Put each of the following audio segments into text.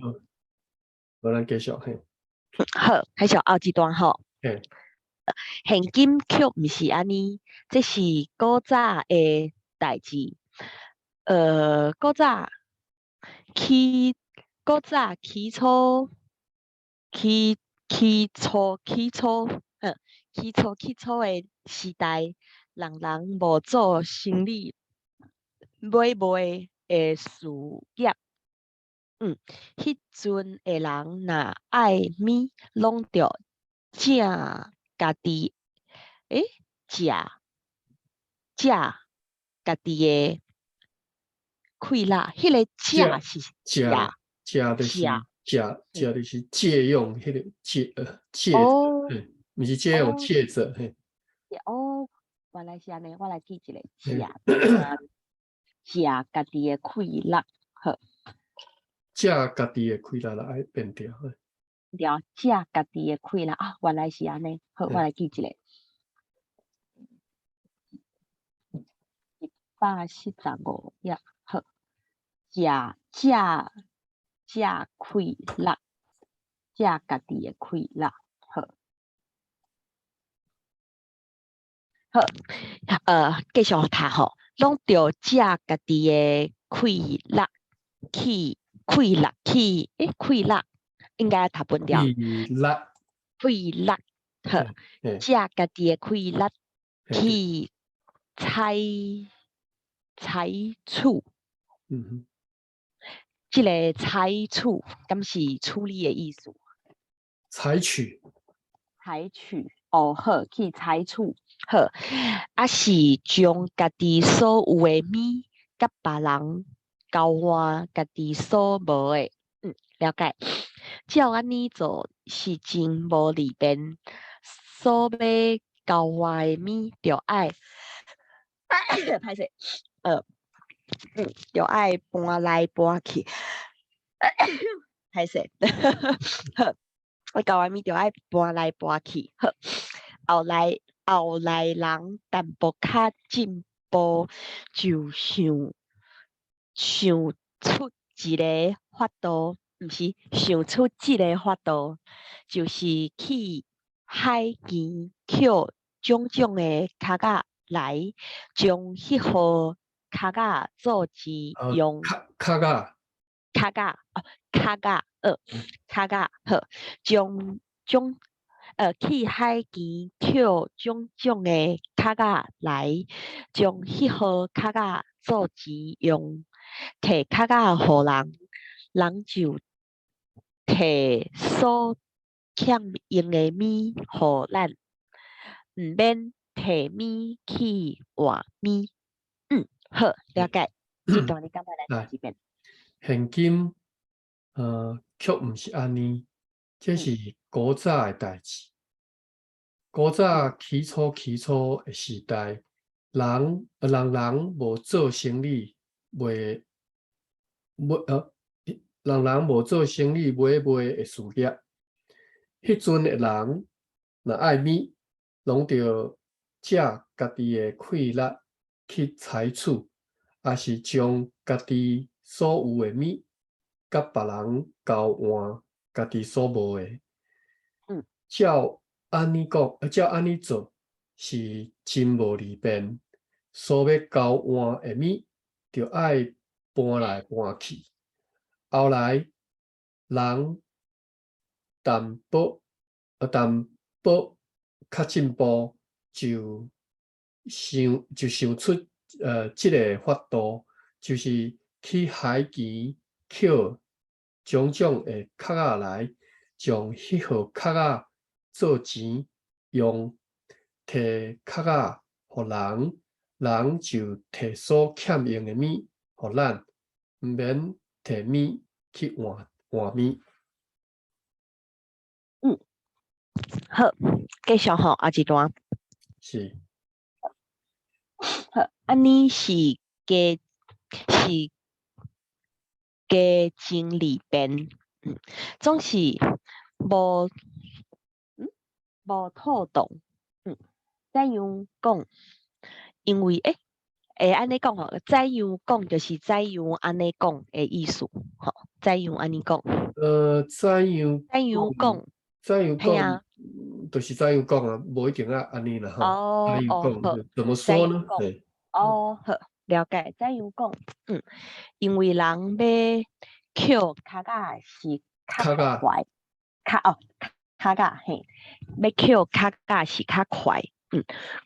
好，我咱继续嘿。好，开始后一段吼。嘿，现今却毋是安尼，这是古早的代志。古早起，古早起初，起初的时代，人人无做生理买卖的事业。迄阵的人若爱米，拢着正家己食家己的快乐。迄个食是食就是借用迄个借着，毋是借用借着嘿。原来是安尼，我来记一个食家己的快乐。好，食家己的快乐来变掉。食家己的快乐啊，原来是安尼。好，我来记一个。145页。好，食快乐，食家己的快乐。好，继续读吼，拢着食家己的快乐去，快乐应该读本调。快乐，好，食家己的快乐去采取。这个采取，敢是处理的意思？采取。哦，好，去采取。好，啊是将家己所有的米，甲别人交换家己所无的。了解。照安尼做是真无利便，所要交换的米就爱，歹势，就爱搬来搬去，歹势，我交换米就爱搬来搬去。好，后来人淡薄较进步，就想出一个法度，毋是想出一个法度，就是去海边捡种种的壳仔来，将迄号壳仔做钱用。壳仔，好，去海边捡种种的壳仔来，将迄号壳仔做钱用，摕壳仔互人，人就摕所欠用的米互咱，毋免摕米去换米。好，了解。这段你感觉来几遍？现今却毋是安尼，这是古早的代志。古早起初的时代，人无做生意，人人无做生意买卖的事业。迄阵的人若爱米，拢着借家己的快乐去采取，也是将家己所有的米，甲别人交换家己所无的。照安尼做是真无利便，所要交换的米就爱搬来搬去。后来人淡薄较进步，就想出这个法度，就是去海边捡种种的壳仔来，将迄号壳仔做钱用，摕壳仔互人，人就摕所欠用的米互咱，毋免摕米去换米。好，继续吼，后一段。是。好，安尼是加真利便，总是无妥当。怎样讲？因为安尼讲吼，怎样讲就是怎样安尼讲的意思，吼，怎样安尼讲，怎样怎样讲，怎样讲，系啊，就是怎样讲啊，无一定要安尼啦吼。怎样讲好，就怎么怎样说呢？讲，嘿，好，了解，怎样讲，因为人要捡卡架是较卡卡快，卡架嘿，要捡卡架是较快，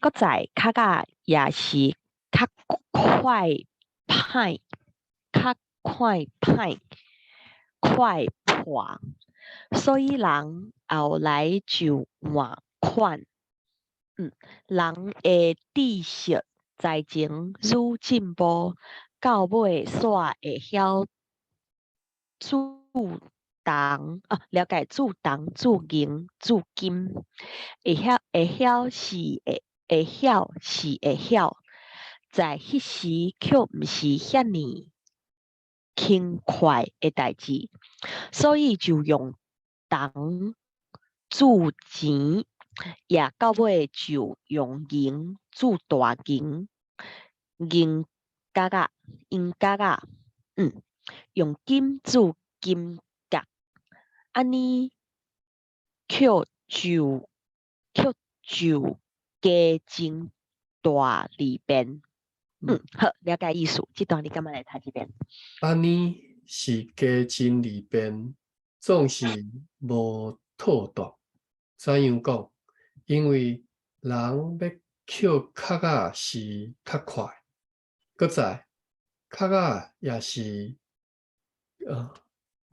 搁在卡架也是较快歹，较快破，所以人后来就换款，人的知识才前愈进步，到尾煞会晓主动了解主动、主言、主金，会晓，在迄时却毋是遐尼轻快的代志，所以就用动铸钱，也到尾就用银铸大银，银角，用金铸金角，安尼就加真大利便。好，了解意思。这段你干嘛来读一遍？安尼是加真利便，总是无妥当。怎样讲？因为人要捡卡架是较快，搁再卡架也是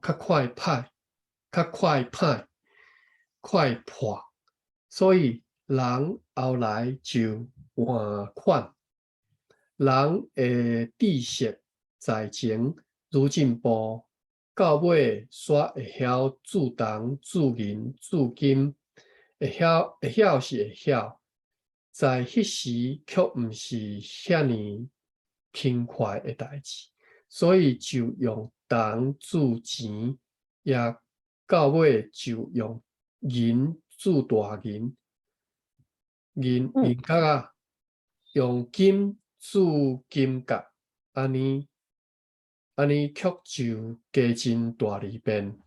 较快歹、较快歹、快破，所以人后来就换款。人的知识在前愈进步，到尾煞会晓自动、自银、自金，会晓是会晓，在迄时却毋是遐尼轻快的代志，所以就用铜铸钱，也到尾就用银铸大银，银角啊，用金铸金角，安尼却就加真大利便。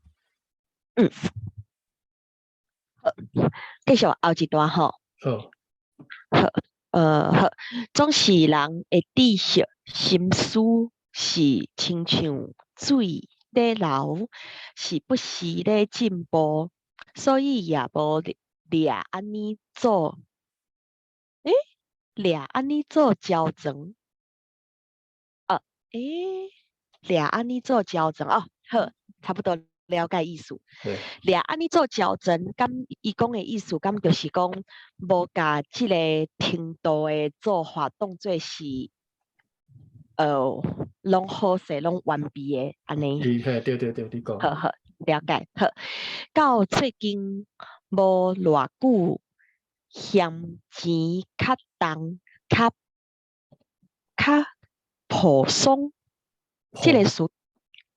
继续后一段吼。好，好，总是人的知识、心思是亲像水在流，是不时咧进步，所以也无掠安尼做，掠安尼做矫正，掠安尼做矫正好，差不多了解意思。掠安尼做矫正，伊讲的意思，敢就是讲，无甲即个程度的做法当做是，拢好势，拢完备的安尼。对，你讲。好，了解。好，到最近无偌久，嫌钱较重，较朴松，即个词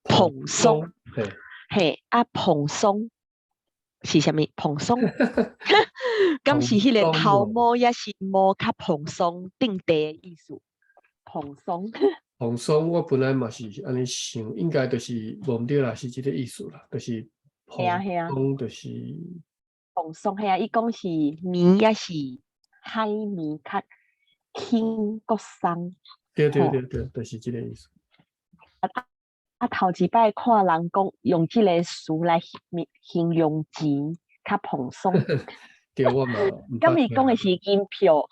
蓬松，蓬松是啥物？蓬松，敢是迄个头毛也是毛较蓬松定地的意思？蓬松，蓬松，我本来嘛是安尼想，应该就是无毋对啦，是即个意思啦，就是蓬松，就是蓬松。系啊，伊讲是面也是海面较轻国松。对，就是即个意思。头一摆看人讲用即个词来形容钱较蓬松。对，我嘛咁伊讲的是银票，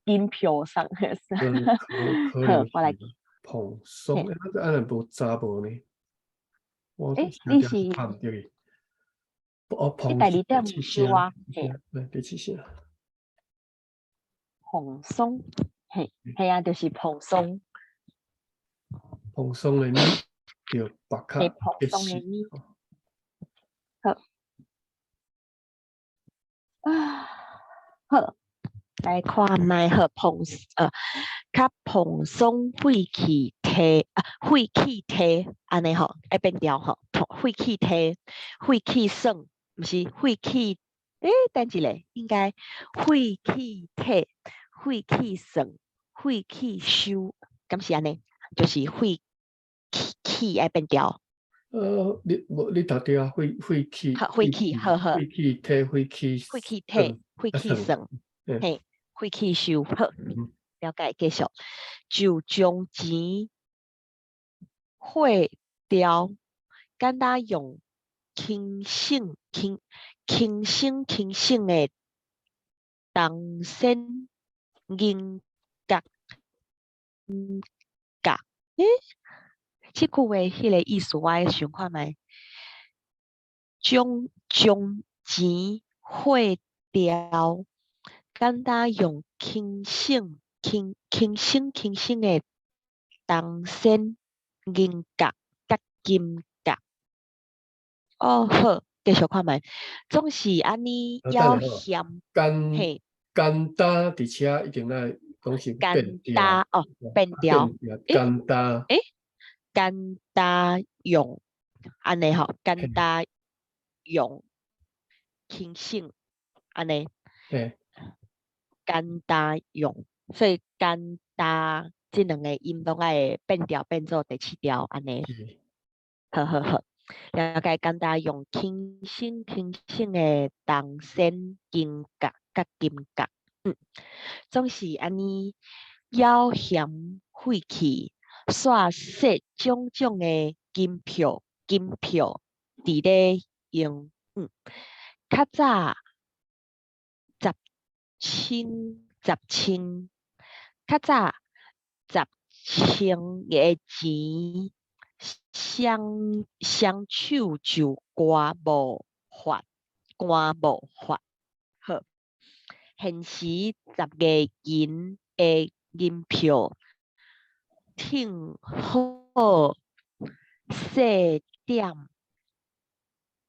银票上。可能我来蓬松，安尼无查无呢？你是拍毋对去。你第二点毋是哇？第七声。蓬松，系啊，就是蓬松。蓬松的面，就白卡蓬松的面。好，来看卖较蓬松废气体安尼吼，爱变调吼，废气体，废气酸，毋是废气，等一下，应该废气体，废气酸，废气收，咁是安尼，就是废气爱变调。你读对啊，废气，好，废气，好好，废气体，废气废气体，算废气算，嗯嘿，废气收，好，了解，继续，就将钱汇掉，简单用轻省的当先银角角，诶，这句话迄个意思我爱想看觅，将钱汇掉，简单用轻省的当先银角甲金角。哦，好，继续看觅，总是安尼要嫌，嘿，简单伫遮一定爱讲是变简调，单哦，变调，诶简单，诶，简单用安尼吼，简单用轻省安尼，嘿，简单用，所以简单即两个音拢爱变调变做第七调安尼，是好好好。了解简单用轻省的当先金角甲金角，总是安尼要嫌废气，煞设种种的金票伫咧用，较早十千，较早10,000个钱，双手就刮无法，好，现时10个银的银票，挺好细点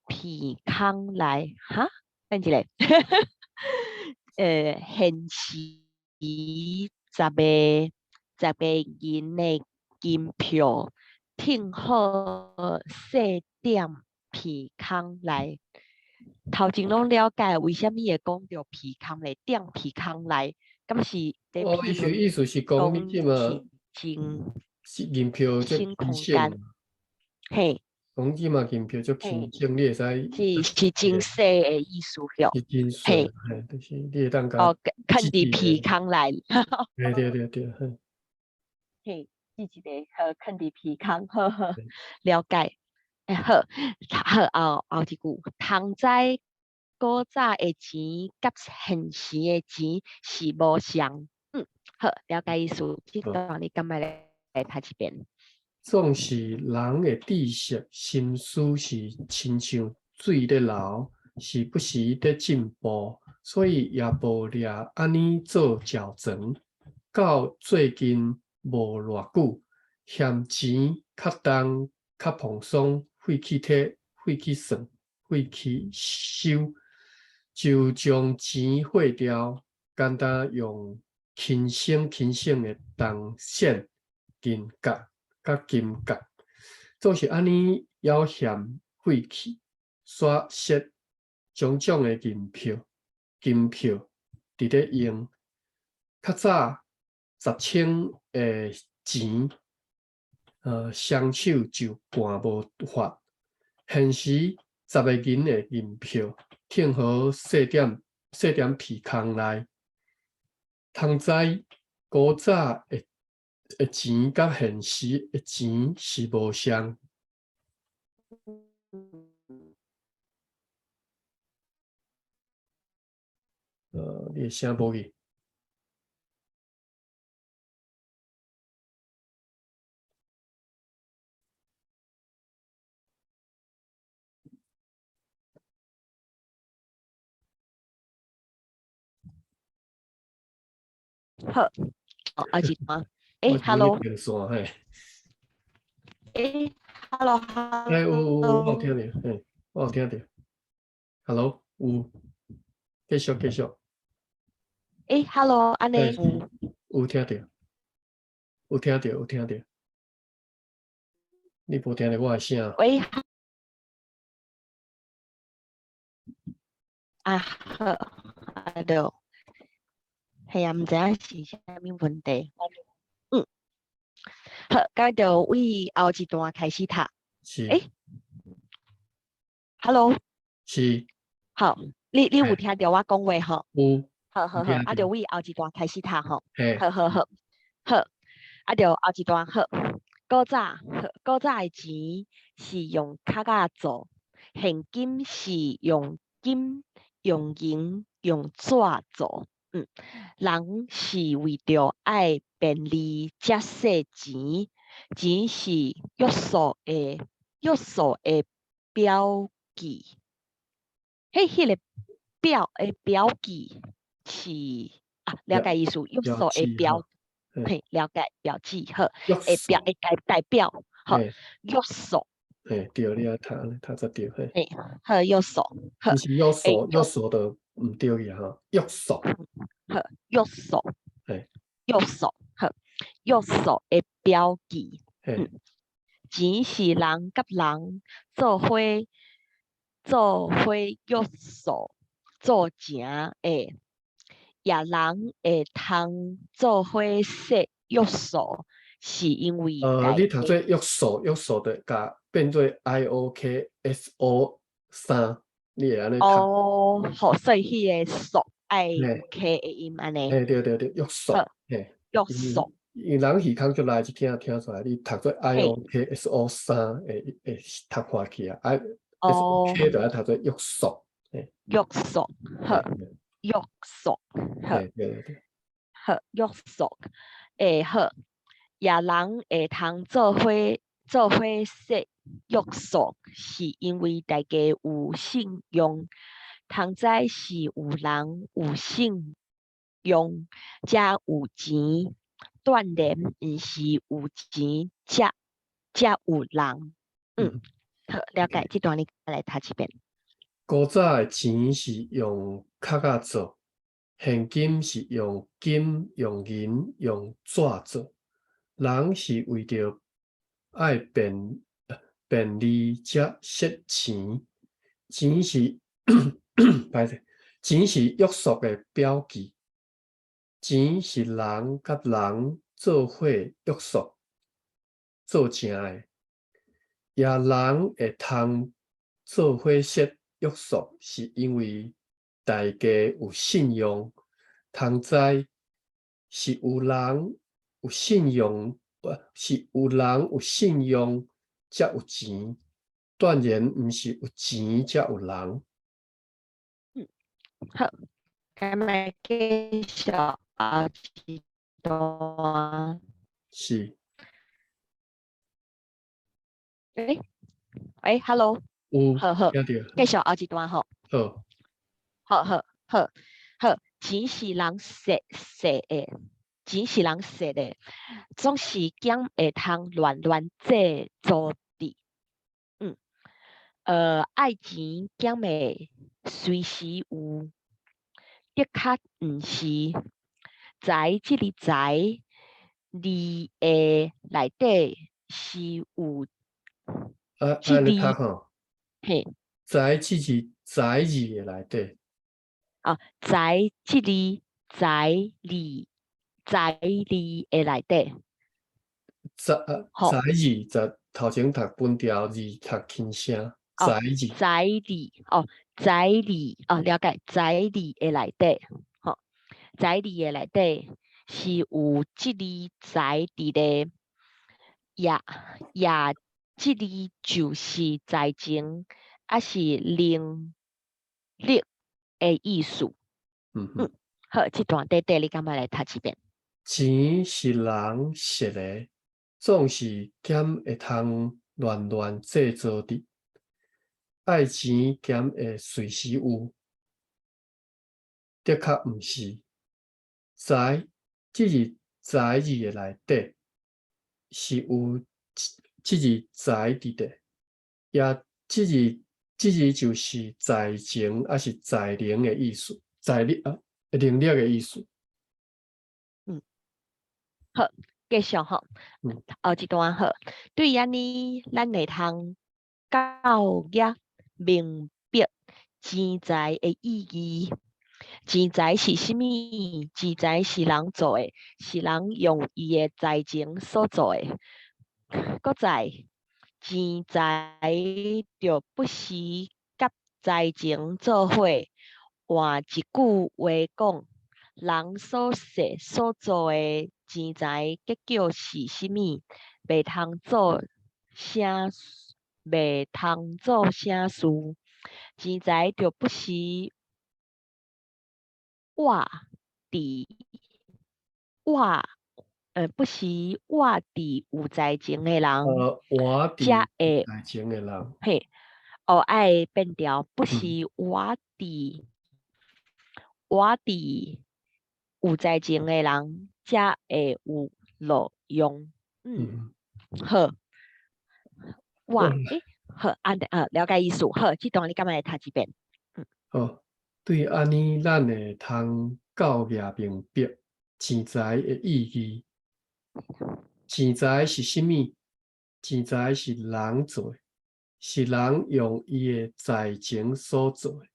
鼻孔来，哈，等一下，现时10个银的金票，挺好细点鼻孔来。头前拢了解为什么会讲到鼻孔来，点鼻孔来，咁是在哦，伊譬论意思是讲你即嘛是银票足真空轻省间，嘿，讲即嘛银票足轻省，你会使是真细的意思了，是真细，嘿，嘿，就是你会当甲哦，看记伫鼻个，孔来，对对对对，嘿，嘿，记一个，看伫鼻孔，呵呵，了解，好，后一句，通知古早的钱甲现时的钱是无相，好，了解意思，这段你感觉来读一遍。总是人的知识、心思是亲像水咧流，是不时咧进步，所以也无掠安尼做矫正。到最近无偌久，嫌钱较重、较蓬松，废气体、废气算、废气收，就将钱汇掉，简单用轻省的铜线金角。甲金角，总是安尼要嫌废气，刷新种种的金票伫咧用。较早10,000的钱，双手就掼无法。现时10个银的银票，挺好细点鼻孔内。通知古早的钱甲现时的钱是无相。你的声无去。好，阿吉吗？我，Hello，电线嘿，有，我有听，Hello，着，嘿，我有听着。Hello，有，继续，，Hello，安尼是有听着，有听着。你无听着我的声？喂，好，Hello，系啊，毋知影是啥物问题。嗯，好，咁就为后一段开始读。是诶，Hello，是，好，你有嘿听到我讲话吼？有好好好，听啊，就为后一段开始读吼。嘿，好好好，好，啊，就后一段好。古早的钱是用卡仔做，现金是用金、用银、用纸做。人是为着爱便利才使钱，钱是约束的标记。迄个标记是了解意思，约标束的标，记哈，嘿，了解标记好，约束，代表好嘿，约束，嘿，对，你啊读才对，嘿，嘿，好约束，好毋是约诶束，约束就毋对去哈，约束，好约束，嘿，约束，好约束的标记。嘿，钱是人甲人做伙约束做成的，也人会通做伙说约束，是因为大你家读做约束，约束的甲变做 IOKSO3，你会安尼读，好，所以迄个束爱有嘿， K 的音安尼，嘿，对，约束，好嘿，约因束，因人耳孔就来一听出来，你读做嘿，IOKSO3会读破去啊哦， ，SOK 就要读做约束，嘿，约束，好嘿，约束，好对，好约束，好。也人会通做伙说约束，是因为大家有信用。通知是有人有信用，才有钱。锻炼毋是有钱才有人。嗯，好，了解。这段你来读一遍。古早的钱是用卡仔做，现金是用金、用银、用纸做。人是为着爱便利才识钱，钱是歹势，钱是约束的标记，钱是人甲人做伙约束做成的。也人会通做伙说约束，是因为大家有信用，通知是有人有信用，是有人有信用才有钱，当然毋是有钱才有人。好，咁咪继续一段。是，Hello，有好好，听继续后一段吼。到，好，钱是人设的，钱是人设的，总是减会通乱制作的。爱钱减会随时有，的确毋是。在即个财字的内底是有安尼读字，吼，嘿，在即字在字的内底，在即个财字的内底，在吼。字就头前读分调，字读轻声，在字。财力了解财力的内底，财力的内底是有即个财伫咧，也即个就是财情，是能力的意思。好，这段短短你感觉来读一遍。钱是人设的，总是减会通乱制造的。爱钱减会随时有，的确毋是。财，即个财字的内底是有即个财伫的，也即个就是财情，还是财能的意思，能力的意思。好，继续吼，后一段好。对安尼，咱会通教育明白钱财的意义，钱财是啥物？钱财是人做的，是人用伊的财情所做的。搁再，钱财着不时甲财情做伙。换一句话讲，人所说所做的钱财结果是啥物？袂通做啥，袂通做啥事。钱财着不时活伫活，不时活伫有财情的人，活才会财情的人，嘿，爱变调，不时嗯活伫有财情的人，才会有路用。好，好，了解意思。好，这段你敢若会读一遍？好，对安尼，咱会通教育明白钱财的意义。钱财是啥物？钱财是人做的，是人用伊的财情所做的。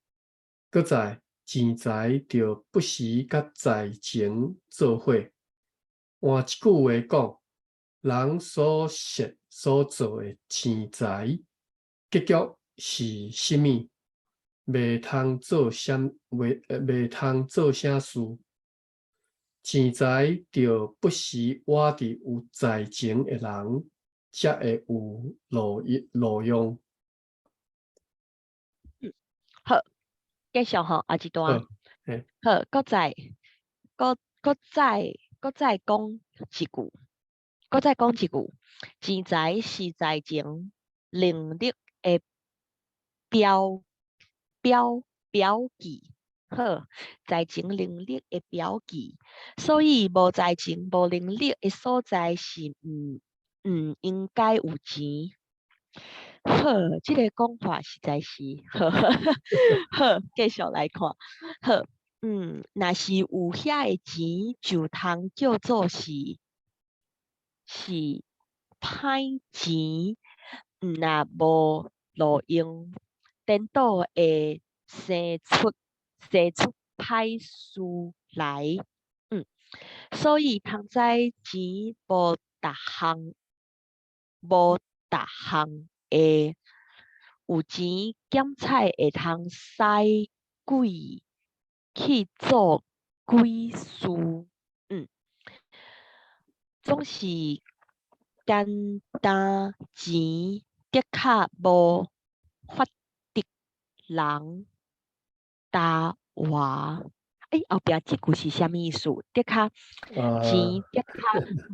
搁在钱财着不时甲财情做伙。换一句话讲，人所说所做的钱财，结局是啥物？袂通做啥事。钱财着不时活伫有财情的人，才会有路用。好，继续吼，下一段。好，搁再讲一句，钱财是财情能力的标记。好，财情能力的标记，所以无财情、无能力的所在是毋应该有钱。好，这个讲法实在是好。好，继续来看。好，若是有遐个钱，就通叫做是歹钱。若无路用，颠倒会生出歹事来。所以通知钱无逐项会有钱减菜会通使鬼去做鬼事。总是简单钱的确无法得人搭话。后壁这句是啥物意思？的确钱的确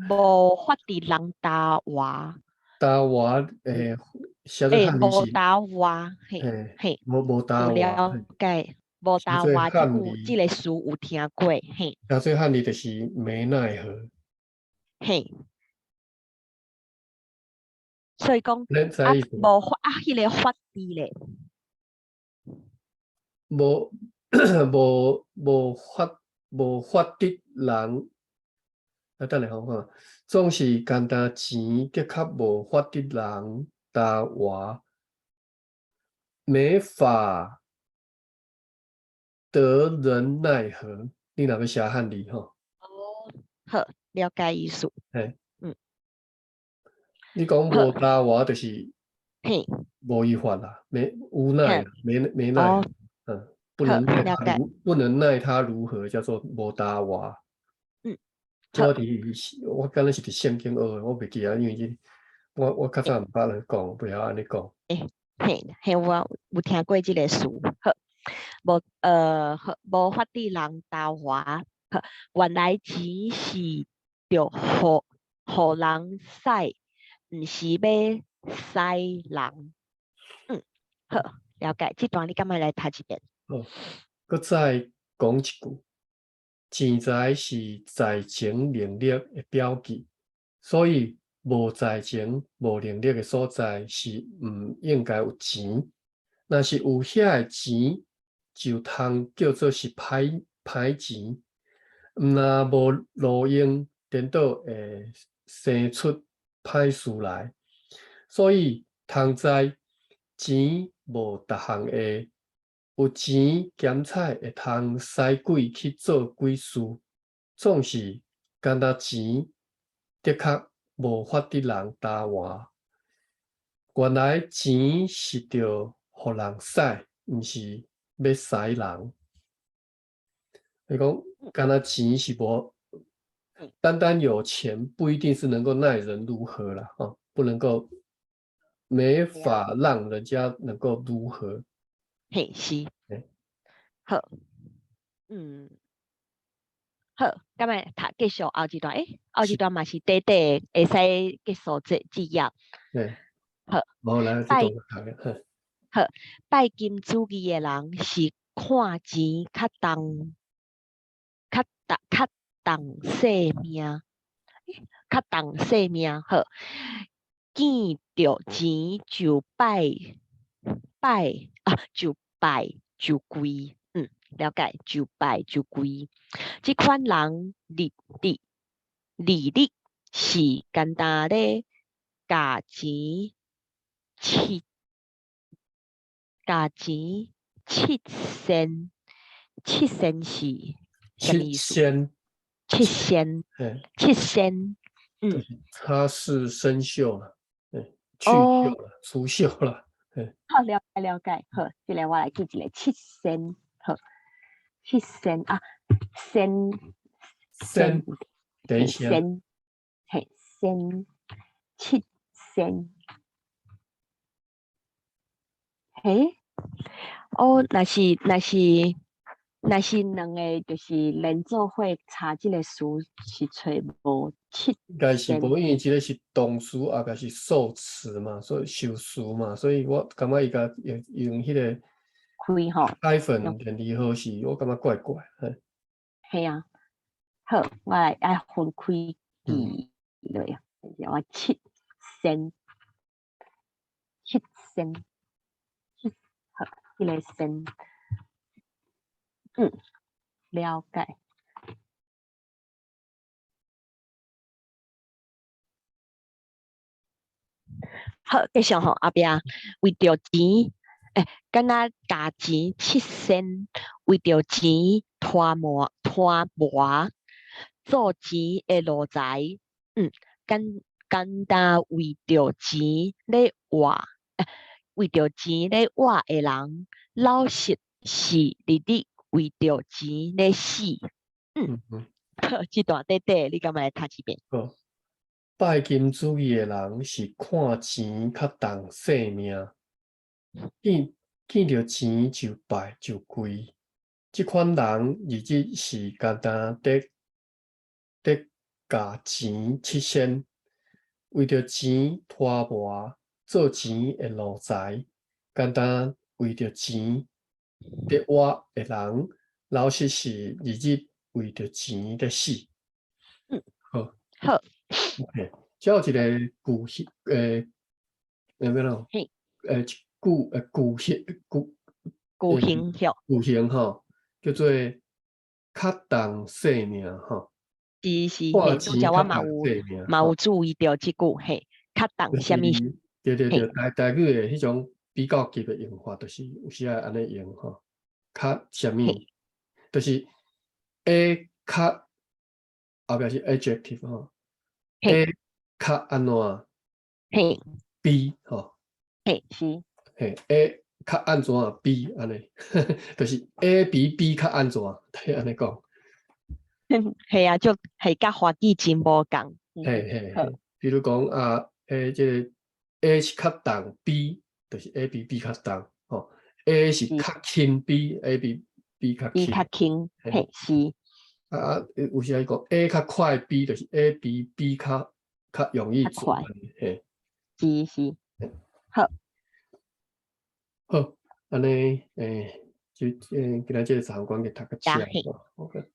无法得人搭话。搭话写做汉字无是搭话，嘿，无搭有话，了解。无写做搭话，汉字，这个词有听过，嘿，写做汉字就是没奈何。嘿，所以讲咱知意思无法迄个法治咧，无无法得人。等下好看，总是简单钱的确无法得人搭话，没法得人奈何。你若要写汉字吼？好，了解意思。嘿，你讲无搭话就是嘿，无依法啦，没无奈啦，没奈何，不好，能奈了解。他不能奈他如何，叫做无搭话。好，我敢若是伫圣经学的，我袂记啊，因为我较早毋捌人讲，不晓安尼讲。嘿，我有听过这个词。好，无法得人搭话。好，原来钱是着互人使，毋是要使人。好，了解。这段你敢若来读一遍？搁再讲一句，钱财是财情能力的标记，所以无财情、无能力的所在是毋应该有钱。若是有遐个钱，就通叫做是歹钱。若无路用，颠倒会生出歹事来。所以通知钱无逐项会有钱咸菜会通使鬼去做鬼事，总是干那钱的确无法得人答话。原来钱是着互人使，毋是要使人。你讲干那钱是无，单单有钱不一定是能够耐人如何啦，不能够没法让人家能够如何。嘿，是嘿，好，好，咁咪读继续后一段，后一段嘛是短短的，会使结束这页。嘿，好，无来这拜段读嘅，嘿，好拜金主义的人是看钱较重性命，较重性命。好，见着钱就拜就跪，了解，就拜就跪。这款人利是简单咧，价钱七仙，七仙是什么七意思？仙，七仙，嘿，七仙，它是生锈了，嘿，去哦，锈了，除锈了，嘿，好了解，好，这个我来记一个七仙，好，七仙啊，仙仙，等一下，仙，嘿，仙，七仙，嘿，哦，若是两个就是连做伙查这个词是找无七应该是仙，无，因为这个是动词，也个是受词嘛，所以受词嘛，所以我感觉伊个用迄个开吼，hyphen 连离合是，我感觉怪怪，嘿，系啊，好，我来分开嗯，记落啊，我七仙，七仙，好，这个仙，了解。好，继续吼，后壁为着钱，敢若加钱七仙，为着钱拖磨，做钱的路财，简单为着钱咧活，为着钱咧活的人，老实是日为着钱咧死。好，这段短短，你敢会读一遍？好。拜金主义的人是看钱较重性命，见着钱就拜就跪。这款人日子是简单得加钱七仙，为着钱拖磨做钱的路财，简单为着钱得活的人，老实是日子为着钱得死。好。好，OK，还有一个古形，有没有？嘿，呃，古形象。古形吼，叫做较重性命吼，看是嘿，拄则我钱较重性命吼，嘛有注意到即句嘿，较重就是什么？对，嘿，台语的迄种比较级的用法，就是有时啊安尼用吼，较什么，嘿，就是 A 较后壁是 adjective 吼嘿，，A 较安怎嘿， B 吼。嘿，是，嘿，A 较安怎？B 安尼，就是 A 比 B 较安怎？对，安尼讲，嘿啊，就嘿甲华记真无共。好，嘿，比如讲啊，这个 A 是较重，B 就是 A 比 B 较重，吼，A 是是，较轻，B 比 B 较伊较轻，轻，嘿，嘿，是，有时候讲 A 较快，B 就是 A 比 B 较容易做，较快，嘿，是，好，好，安尼，就今仔这个3关给读个呀，遮，嘿。OK。